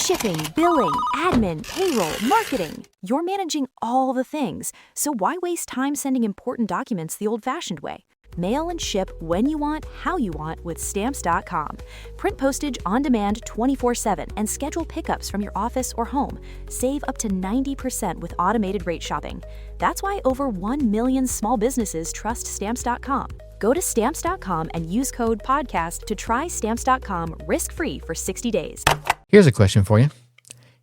Shipping, billing, admin, payroll, marketing. You're managing all the things, so why waste time sending important documents the old-fashioned way? Mail and ship when you want, how you want with Stamps.com. Print postage on demand 24/7 and schedule pickups from your office or home. Save up to 90% with automated rate shopping. That's why over 1 million small businesses trust Stamps.com. Go to Stamps.com and use code PODCAST to try Stamps.com risk-free for 60 days. Here's a question for you.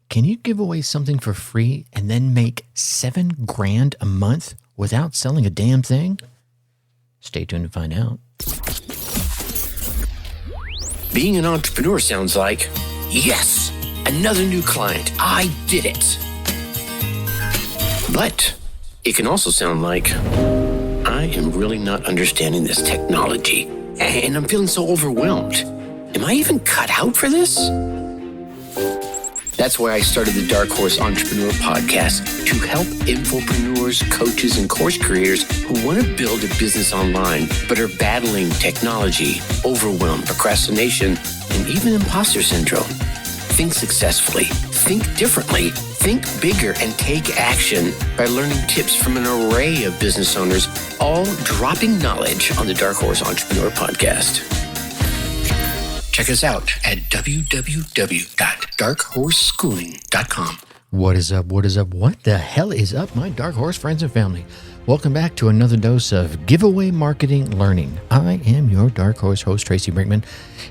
Can you give away something for free and then make $7,000 a month without selling a damn thing? Stay tuned to find out. Being an entrepreneur sounds like, yes, another new client. I did it. But it can also sound like, I am really not understanding this technology, and I'm feeling so overwhelmed. Am I even cut out for this? That's why I started the Dark Horse Entrepreneur Podcast, to help infopreneurs, coaches, and course creators who want to build a business online but are battling technology, overwhelm, procrastination, and even imposter syndrome. Think successfully, think differently, think bigger, and take action by learning tips from an array of business owners, all dropping knowledge on the Dark Horse Entrepreneur Podcast. Check us out at www.darkhorseschooling.com. What is up? What is up? What the hell is up, my Dark Horse friends and family? Welcome back to another dose of giveaway marketing learning. I am your Dark Horse host, Tracy Brinkman,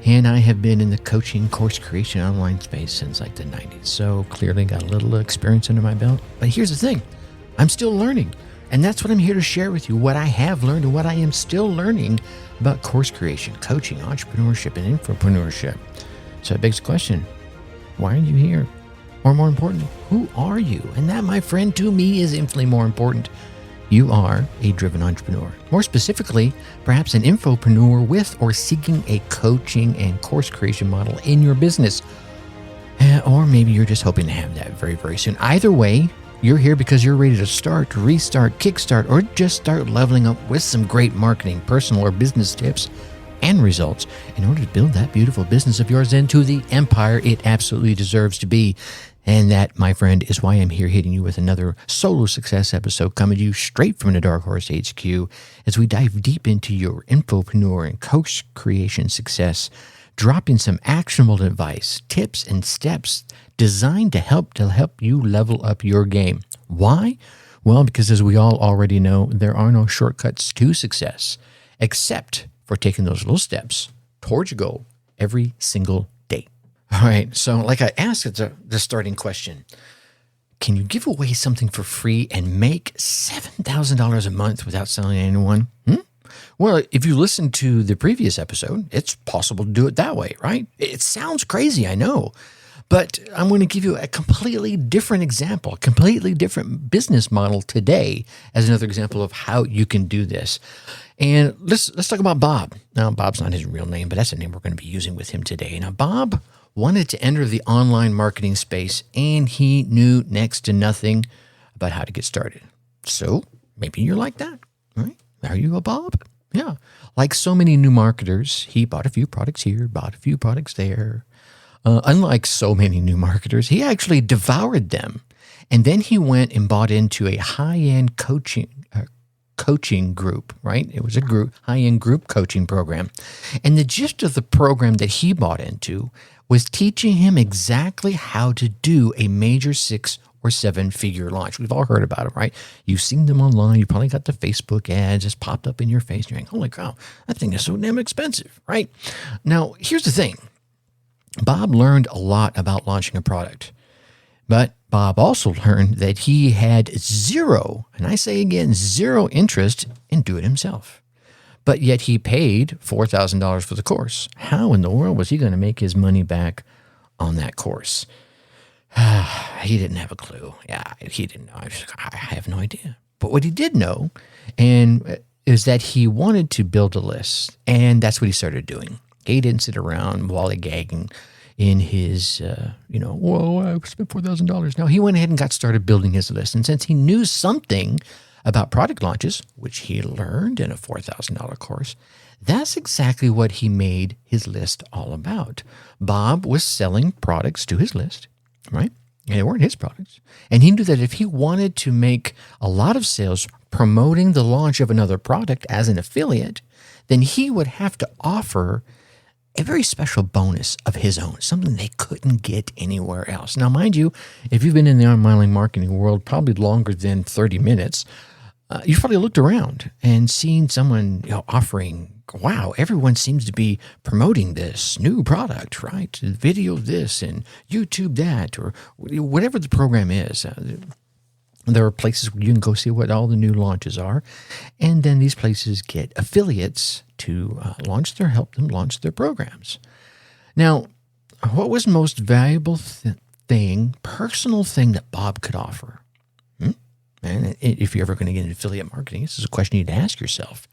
and I have been in the coaching course creation online space since like the 90s. So clearly got a little experience under my belt. But here's the thing. I'm still learning. And that's what I'm here to share with you, what I have learned and what I am still learning about course creation, coaching, entrepreneurship, and infopreneurship. So it begs the question, why are you here? Or more important, who are you? And that, my friend, to me is infinitely more important. You are a driven entrepreneur. More specifically, perhaps an infopreneur with or seeking a coaching and course creation model in your business. Or maybe you're just hoping to have that very, very soon. Either way, you're here because you're ready to start, restart, kickstart, or just start leveling up with some great marketing, personal or business tips and results in order to build that beautiful business of yours into the empire it absolutely deserves to be. And that, my friend, is why I'm here hitting you with another solo success episode coming to you straight from the Dark Horse HQ as we dive deep into your infopreneur and coach creation success, dropping some actionable advice, tips, and steps designed to help you level up your game. Why? Well, because as we all already know, there are no shortcuts to success, except for taking those little steps towards your goal every single day. All right, so like I asked at the starting question, can you give away something for free and make $7,000 a month without selling to anyone? Well, if you listen to the previous episode, it's possible to do it that way, right? It sounds crazy, I know. But I'm going to give you a completely different example, a completely different business model today as another example of how you can do this. And let's talk about Bob. Now, Bob's not his real name, but that's the name we're going to be using with him today. Now, Bob wanted to enter the online marketing space, and he knew next to nothing about how to get started. So maybe you're like that, right? Are you a Bob? Yeah. Like so many new marketers, he bought a few products here, bought a few products there. Unlike so many new marketers, he actually devoured them. And then he went and bought into a high-end coaching group, right? It was a high-end group coaching program. And the gist of the program that he bought into was teaching him exactly how to do a major 6 or 7-figure launch. We've all heard about it, right? You've seen them online. You probably got the Facebook ads just popped up in your face. And you're like, holy cow, that thing is so damn expensive, right? Now, here's the thing. Bob learned a lot about launching a product, but Bob also learned that he had zero, and I say again, zero interest in doing it himself. But yet he paid $4,000 for the course. How in the world was he going to make his money back on that course? He didn't have a clue. Yeah, he didn't know. I have no idea. But what he did know is that he wanted to build a list, and that's what he started doing. He didn't sit around lollygagging in his, whoa, I spent $4,000. No, he went ahead and got started building his list. And since he knew something about product launches, which he learned in a $4,000 course, that's exactly what he made his list all about. Bob was selling products to his list. right? And they weren't his products. And he knew that if he wanted to make a lot of sales promoting the launch of another product as an affiliate, then he would have to offer a very special bonus of his own, something they couldn't get anywhere else. Now, mind you, if you've been in the online marketing world probably longer than 30 minutes, you've probably looked around and seen someone offering, wow, everyone seems to be promoting this new product, right? Video this and YouTube that, or whatever the program is. There are places where you can go see what all the new launches are. And then these places get affiliates to help them launch their programs. Now, what was the most valuable personal thing that Bob could offer? And if you're ever going to get into affiliate marketing, this is a question you need to ask yourself.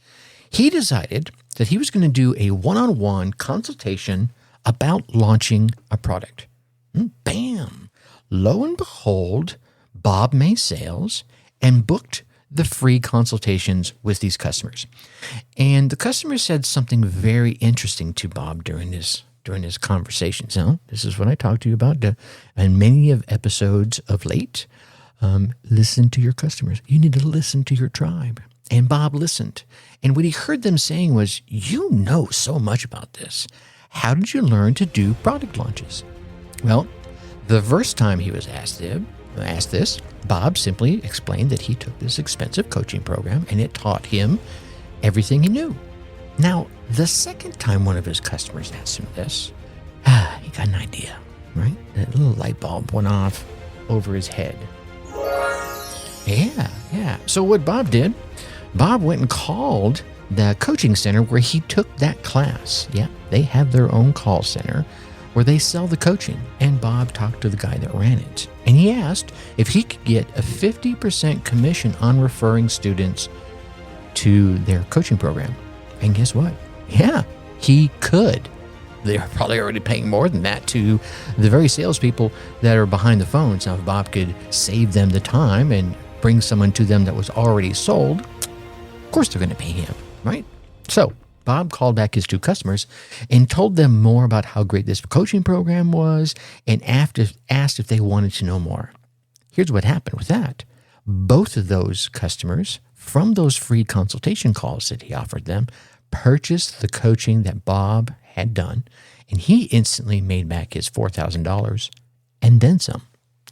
He decided that he was going to do a one-on-one consultation about launching a product. Bam! Lo and behold, Bob made sales and booked the free consultations with these customers. And the customers said something very interesting to Bob during this conversation. So this is what I talked to you about in many of episodes of late. Listen to your customers. You need to listen to your tribe. And Bob listened. And what he heard them saying was, you know so much about this. How did you learn to do product launches? Well, the first time he was asked this, Bob simply explained that he took this expensive coaching program and it taught him everything he knew. Now, the second time one of his customers asked him this, he got an idea, right? That little light bulb went off over his head. Yeah. So what Bob did, Bob went and called the coaching center where he took that class. Yeah, they have their own call center where they sell the coaching. And Bob talked to the guy that ran it. And he asked if he could get a 50% commission on referring students to their coaching program. And guess what? Yeah, he could. They're probably already paying more than that to the very salespeople that are behind the phones. Now, if Bob could save them the time and bring someone to them that was already sold, of course they're going to pay him, right? So Bob called back his two customers and told them more about how great this coaching program was and asked if they wanted to know more. Here's what happened with that. Both of those customers, from those free consultation calls that he offered them, purchased the coaching that Bob had done, and he instantly made back his $4,000 and then some.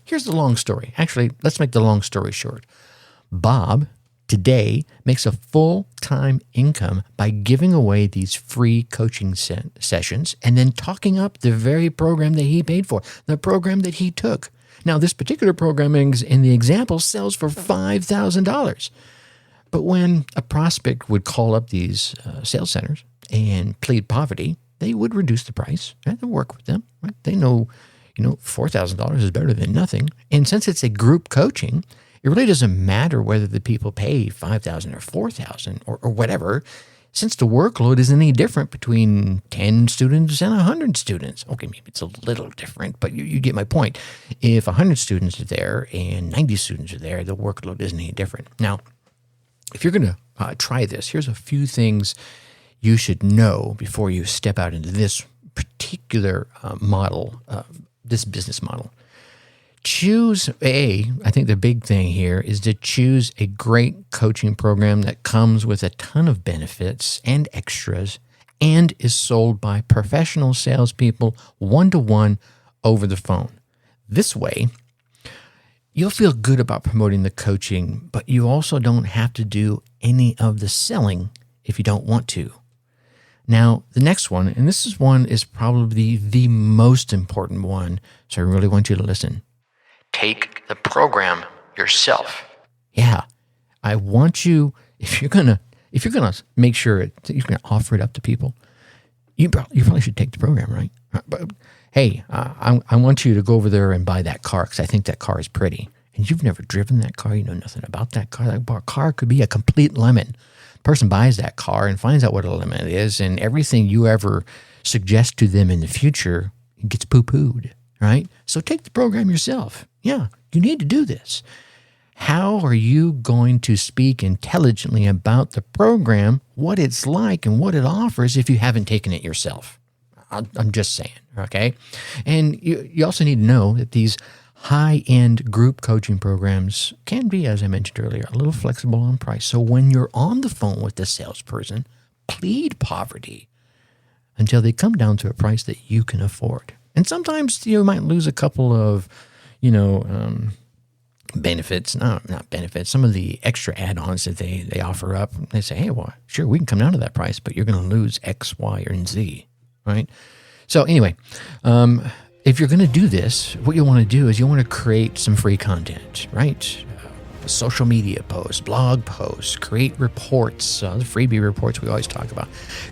Here's the long story. Actually, let's make the long story short. Bob today makes a full-time income by giving away these free coaching sessions and then talking up the very program that he paid for, the program that he took. Now, this particular program in the example sells for $5,000. But when a prospect would call up these sales centers and plead poverty, they would reduce the price and work with them. Right? They know, $4,000 is better than nothing. And since it's a group coaching, it really doesn't matter whether the people pay $5,000 or $4,000 or whatever, since the workload isn't any different between 10 students and 100 students. Okay, maybe it's a little different, but you get my point. If 100 students are there and 90 students are there, the workload isn't any different. Now, if you're going to try this, here's a few things you should know before you step out into this particular model, this business model. I think the big thing here is to choose a great coaching program that comes with a ton of benefits and extras and is sold by professional salespeople one-to-one over the phone. This way, you'll feel good about promoting the coaching, but you also don't have to do any of the selling if you don't want to. Now, the next one, and this is probably the most important one, so I really want you to listen. Take the program yourself. Yeah, I want you, if you're gonna make sure that you're gonna offer it up to people, you probably should take the program, right? But hey, I want you to go over there and buy that car because I think that car is pretty. And you've never driven that car, you know nothing about that car. That car could be a complete lemon. The person buys that car and finds out what a lemon is, and everything you ever suggest to them in the future gets poo-pooed, right? So take the program yourself. Yeah, you need to do this. How are you going to speak intelligently about the program, what it's like, and what it offers if you haven't taken it yourself? I'm just saying, okay? And you also need to know that these high-end group coaching programs can be, as I mentioned earlier, a little flexible on price. So when you're on the phone with the salesperson, plead poverty until they come down to a price that you can afford. And sometimes you might lose a couple of, benefits, not benefits, some of the extra add-ons that they offer up. They say, hey, well, sure, we can come down to that price, but you're going to lose X, Y, or Z, right? So anyway, if you're going to do this, what you want to do is you want to create some free content, right? Social media posts, blog posts, create reports, the freebie reports we always talk about.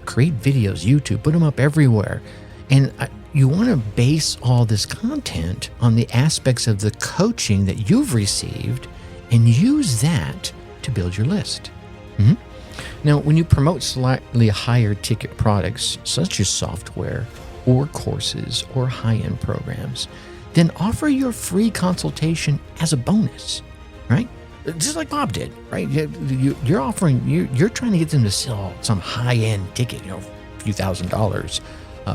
Create videos, YouTube, put them up everywhere. And you want to base all this content on the aspects of the coaching that you've received and use that to build your list. Now, when you promote slightly higher ticket products, such as software or courses or high-end programs, then offer your free consultation as a bonus, right? Just like Bob did, right? You're offering, you're trying to get them to sell some high-end ticket, a few $1,000s,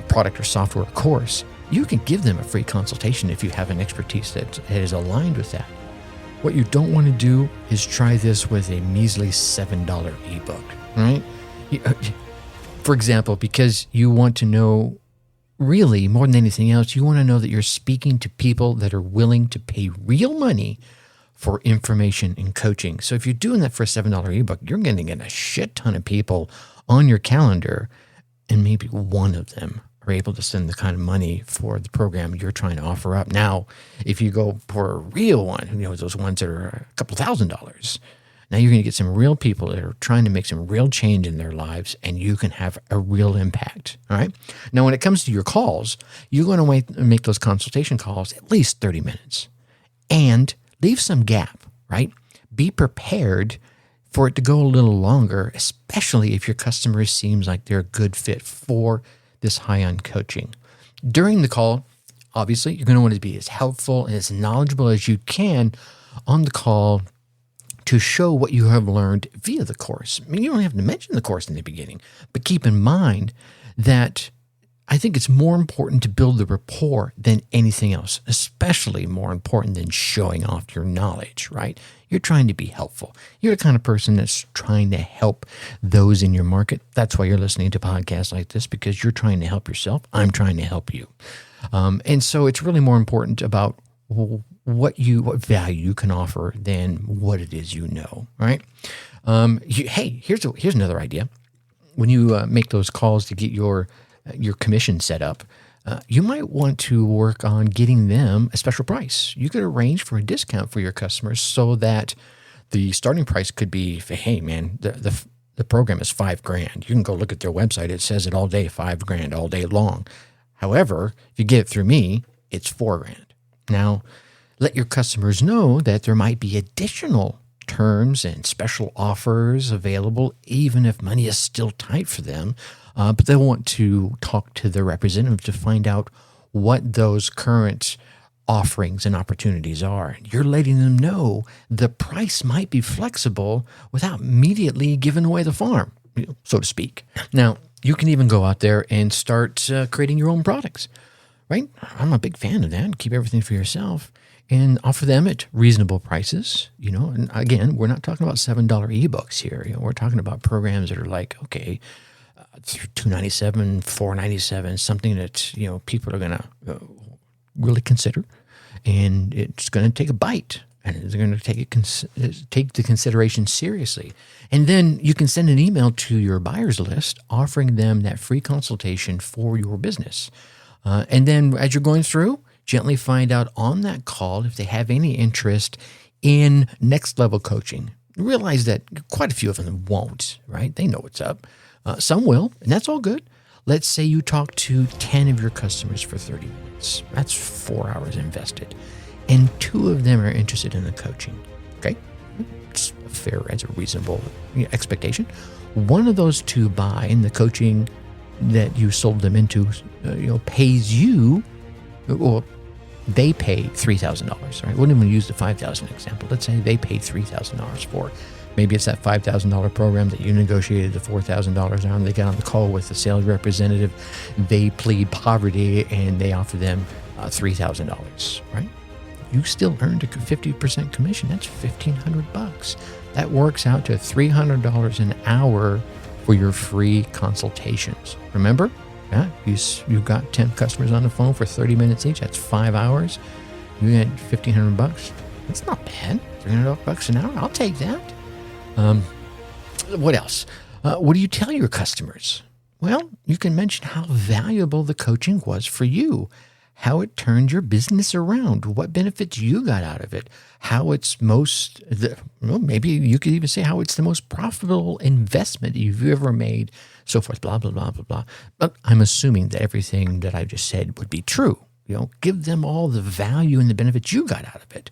product or software or course. You can give them a free consultation if you have an expertise that is aligned with that. What you don't want to do is try this with a measly $7 ebook, right? For example, because you want to know, really, more than anything else, you want to know that you're speaking to people that are willing to pay real money for information and coaching. So if you're doing that for a $7 ebook, you're going to get a shit ton of people on your calendar, and maybe one of them are able to spend the kind of money for the program you're trying to offer up. Now, if you go for a real one, those ones that are a couple $1,000s, now you're going to get some real people that are trying to make some real change in their lives, and you can have a real impact. All right. Now, when it comes to your calls, you're going to make those consultation calls at least 30 minutes and leave some gap, right? Be prepared for it to go a little longer, especially if your customer seems like they're a good fit for this high-end coaching. During the call, obviously, you're going to want to be as helpful and as knowledgeable as you can on the call to show what you have learned via the course. I mean, you don't have to mention the course in the beginning, but keep in mind that I think it's more important to build the rapport than anything else, especially more important than showing off your knowledge, right? You're trying to be helpful. You're the kind of person that's trying to help those in your market. That's why you're listening to podcasts like this, because you're trying to help yourself. I'm trying to help you. And so it's really more important about what value you can offer than what it is you know, right? Hey, here's another idea. When you make those calls to get your commission set up, you might want to work on getting them a special price. You could arrange for a discount for your customers so that the starting price could be, hey man, the program is $5,000. You can go look at their website. It says it all day, $5,000 all day long. However, if you get it through me, it's $4,000. Now, let your customers know that there might be additional terms and special offers available, even if money is still tight for them. But they'll want to talk to their representative to find out what those current offerings and opportunities are. You're letting them know the price might be flexible without immediately giving away the farm, so to speak. Now, you can even go out there and start creating your own products, right? I'm a big fan of that. Keep everything for yourself and offer them at reasonable prices. And again, we're not talking about $7 ebooks here. We're talking about programs that are like, okay, $297, $497, something that people are going to really consider, and it's going to take a bite, and they're going to take the consideration seriously. And then you can send an email to your buyers list offering them that free consultation for your business. And then as you're going through, gently find out on that call if they have any interest in next level coaching. Realize that quite a few of them won't, right? They know what's up. Some will, and that's all good. Let's say you talk to 10 of your customers for 30 minutes. That's 4 hours invested. And 2 of them are interested in the coaching. Okay? It's fair as a reasonable expectation. One of those 2 buy, and the coaching that you sold them into pays you, or they pay $3,000, right? We wouldn't even use the $5,000 example. Let's say they paid $3,000 for it. Maybe it's that $5,000 program that you negotiated the $4,000 on. They got on the call with the sales representative. They plead poverty and they offer them $3,000, right? you still earned a 50% commission. That's $1,500. That works out to $300 an hour for your free consultations. Remember? Yeah, you got 10 customers on the phone for 30 minutes each. That's 5 hours. You get $1,500. That's not bad. $300 an hour. I'll take that. What else? What do you tell your customers? Well, you can mention how valuable the coaching was for you, how it turned your business around, what benefits you got out of it, how it's maybe you could even say how it's the most profitable investment you've ever made, so forth, blah, blah, blah, blah, blah. But I'm assuming that everything that I just said would be true. Give them all the value and the benefits you got out of it.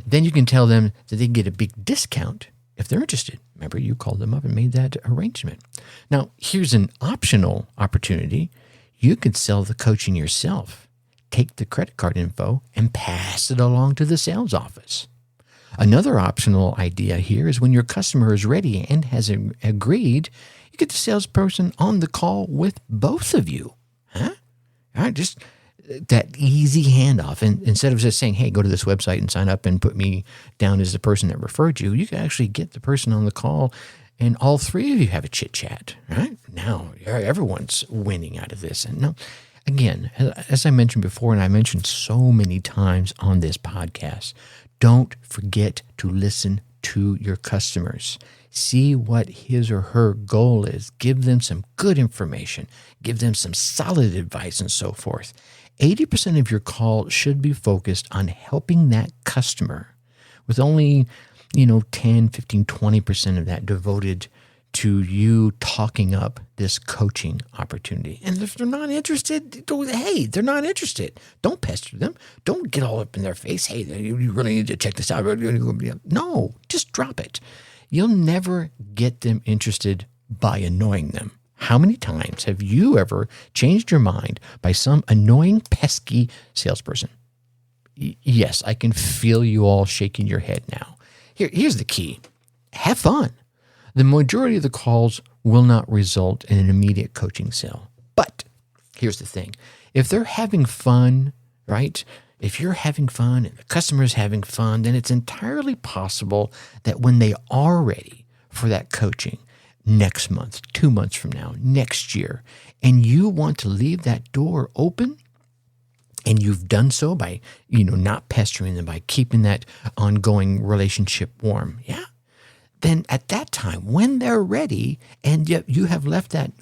Then you can tell them that they get a big discount if they're interested. Remember, you called them up and made that arrangement. Now, here's an optional opportunity. You could sell the coaching yourself. Take the credit card info and pass it along to the sales office. Another optional idea here is when your customer is ready and has agreed, you get the salesperson on the call with both of you. Huh? All right, just that easy handoff. And instead of just saying, hey, go to this website and sign up and put me down as the person that referred you, you can actually get the person on the call and all three of you have a chit chat. Right? Now, everyone's winning out of this. And now, again, as I mentioned before, and I mentioned so many times on this podcast, don't forget to listen to your customers. See what his or her goal is. Give them some good information. Give them some solid advice and so forth. 80% of your call should be focused on helping that customer, with only 10, 15, 20% of that devoted to you talking up this coaching opportunity. And if they're not interested, hey, they're not interested. Don't pester them. Don't get all up in their face. Hey, you really need to check this out. No, just drop it. You'll never get them interested by annoying them. How many times have you ever changed your mind by some annoying, pesky salesperson? Yes, I can feel you all shaking your head now. Here's the key. Have fun. The majority of the calls will not result in an immediate coaching sale. But here's the thing. If they're having fun, right? If you're having fun and the customer's having fun, then it's entirely possible that when they are ready for that coaching next month, 2 months from now, next year, and you want to leave that door open, and you've done so by, not pestering them, by keeping that ongoing relationship warm, then at that time, when they're ready, and yet you have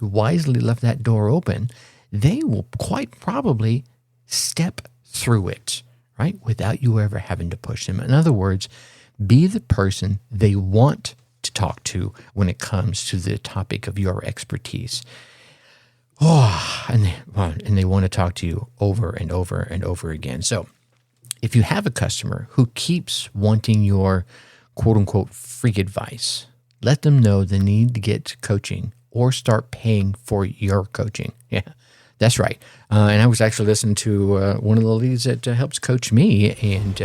wisely left that door open, they will quite probably step through it, right? Without you ever having to push them. In other words, be the person they want to talk to when it comes to the topic of your expertise. And they want to talk to you over and over and over again. So if you have a customer who keeps wanting your quote unquote free advice, let them know they need to get coaching or start paying for your coaching. Yeah, that's right. And I was actually listening to one of the ladies that helps coach me, and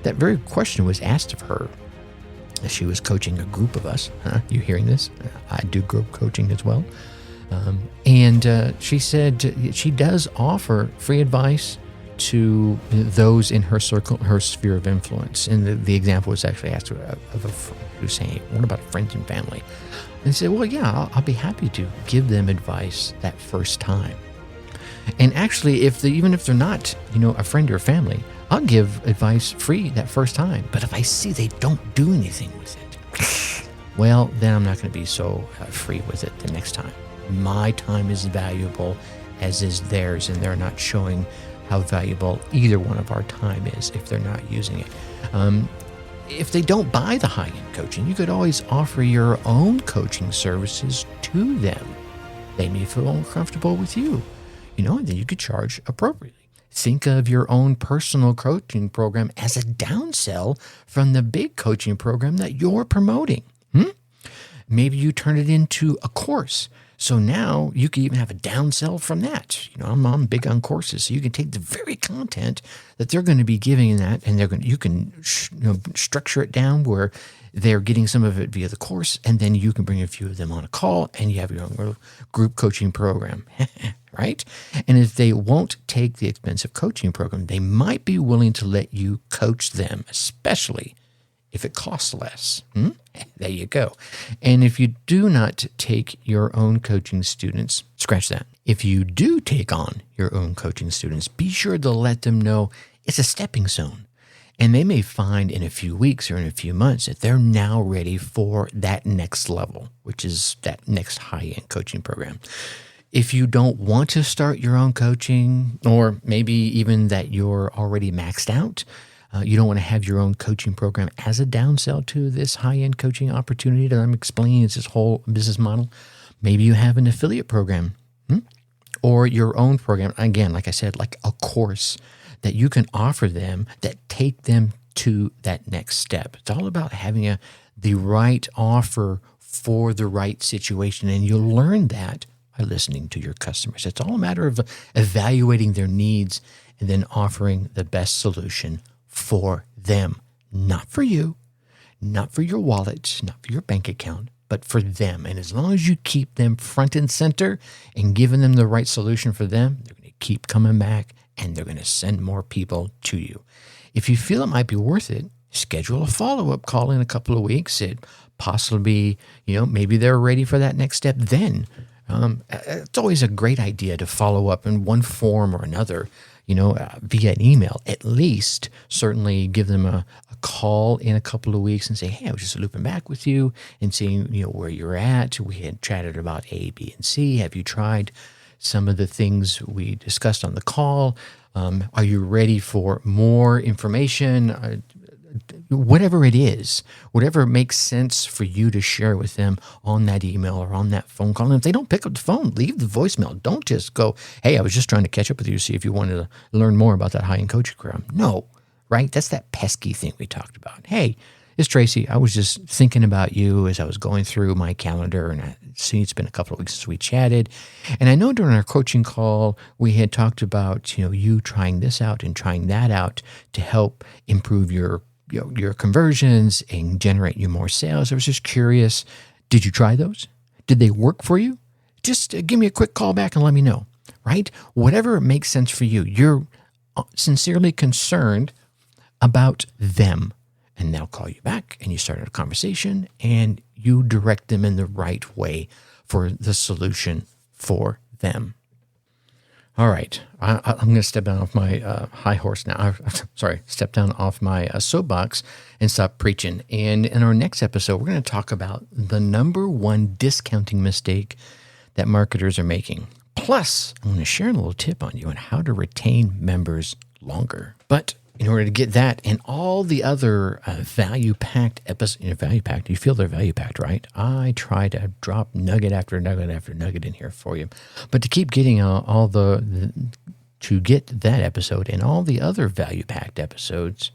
that very question was asked of her. She was coaching a group of us. You hearing this? I do group coaching as well. And she said she does offer free advice to those in her circle, her sphere of influence. And the example was actually asked of a friend who's saying, what about friends and family? And she said, well, yeah, I'll be happy to give them advice that first time. And actually, even if they're not, a friend or family, I'll give advice free that first time. But if I see they don't do anything with it, well, then I'm not going to be so free with it the next time. My time is valuable, as is theirs, and they're not showing how valuable either one of our time is if they're not using it. If they don't buy the high-end coaching, you could always offer your own coaching services to them. They may feel uncomfortable with you, and then you could charge appropriately. Think of your own personal coaching program as a downsell from the big coaching program that you're promoting. Maybe you turn it into a course. So now you can even have a downsell from that. I'm big on courses, so you can take the very content that they're going to be giving in that, and you can structure it down where they're getting some of it via the course, and then you can bring a few of them on a call, and you have your own little group coaching program, right? And if they won't take the expensive coaching program, they might be willing to let you coach them, especially if it costs less. There you go. And if you do not take your own coaching students, scratch that. If you do take on your own coaching students, be sure to let them know it's a stepping stone. And they may find in a few weeks or in a few months that they're now ready for that next level, which is that next high-end coaching program. If you don't want to start your own coaching, or maybe even that you're already maxed out, you don't want to have your own coaching program as a downsell to this high-end coaching opportunity that I'm explaining. It's this whole business model. Maybe you have an affiliate program or your own program. Again, like I said, like a course that you can offer them that take them to that next step. It's all about having the right offer for the right situation, and you'll learn that by listening to your customers. It's all a matter of evaluating their needs and then offering the best solution for them, not for you, not for your wallet, not for your bank account, but for them. And as long as you keep them front and center and giving them the right solution for them, they're going to keep coming back and they're going to send more people to you. If you feel it might be worth it, schedule a follow-up call in a couple of weeks. It possibly, maybe they're ready for that next step then. It's always a great idea to follow up in one form or another, via an email. At least certainly give them a call in a couple of weeks and say, hey, I was just looping back with you and seeing, where you're at. We had chatted about A, B, and C. Have you tried some of the things we discussed on the call? Are you ready for more information? Whatever it is, whatever makes sense for you to share with them on that email or on that phone call. And if they don't pick up the phone, leave the voicemail. Don't just go, hey, I was just trying to catch up with you to see if you wanted to learn more about that high-end coaching program. No, right? That's that pesky thing we talked about. Hey, it's Tracy. I was just thinking about you as I was going through my calendar, and I see it's been a couple of weeks since we chatted. And I know during our coaching call, we had talked about, you trying this out and trying that out to help improve your conversions and generate you more sales. I was just curious, did you try those? Did they work for you? Just give me a quick call back and let me know, right? Whatever makes sense for you. You're sincerely concerned about them, and they'll call you back and you start a conversation and you direct them in the right way for the solution for them. All right, I'm going to step down off my high horse now. Step down off my soapbox and stop preaching. And in our next episode, we're going to talk about the number one discounting mistake that marketers are making. Plus, I'm going to share a little tip on you on how to retain members longer. But in order to get that and all the other value-packed episodes, you feel they're value-packed, right? I try to drop nugget after nugget after nugget in here for you. But to keep getting to get that episode and all the other value-packed episodes,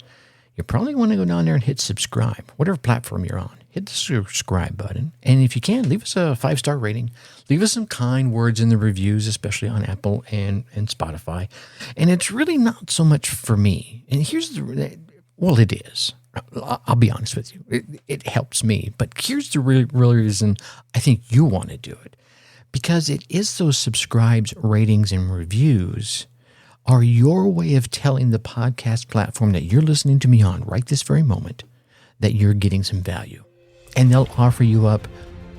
you probably want to go down there and hit subscribe, whatever platform you're on. Hit the subscribe button. And if you can, leave us a 5-star rating. Leave us some kind words in the reviews, especially on Apple and Spotify. And it's really not so much for me. And it is. I'll be honest with you. It helps me. But here's the real reason I think you want to do it. Because it is those subscribes, ratings, and reviews are your way of telling the podcast platform that you're listening to me on right this very moment that you're getting some value. And they'll offer you up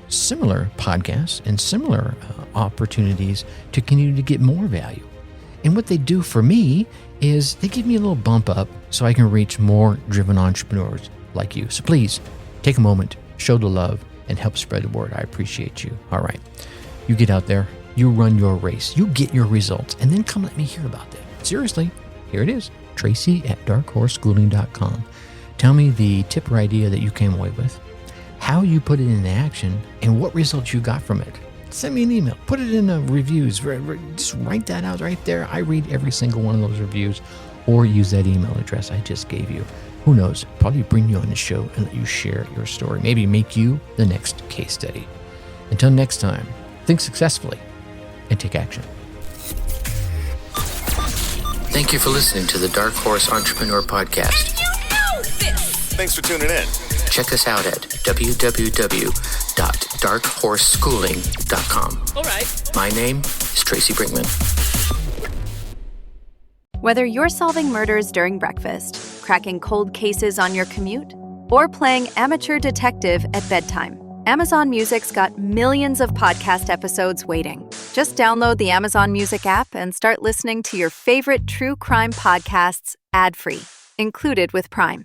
similar podcasts and similar opportunities to continue to get more value. And what they do for me is they give me a little bump up so I can reach more driven entrepreneurs like you. So please take a moment, show the love, and help spread the word. I appreciate you. All right. You get out there, you run your race, you get your results, and then come let me hear about that. Seriously, here it is, Tracy@darkhorseschooling.com. Tell me the tip or idea that you came away with, how you put it into action, and what results you got from it. Send me an email. Put it in the reviews. Just write that out right there. I read every single one of those reviews, or use that email address I just gave you. who knows, probably bring you on the show and let you share your story. Maybe make you the next case study. Until next time, think successfully and take action. Thank you for listening to the Dark Horse Entrepreneur Podcast. And you know this! Thanks for tuning in. Check us out at www.darkhorseschooling.com. All right. My name is Tracy Brinkman. Whether you're solving murders during breakfast, cracking cold cases on your commute, or playing amateur detective at bedtime, Amazon Music's got millions of podcast episodes waiting. Just download the Amazon Music app and start listening to your favorite true crime podcasts ad-free, included with Prime.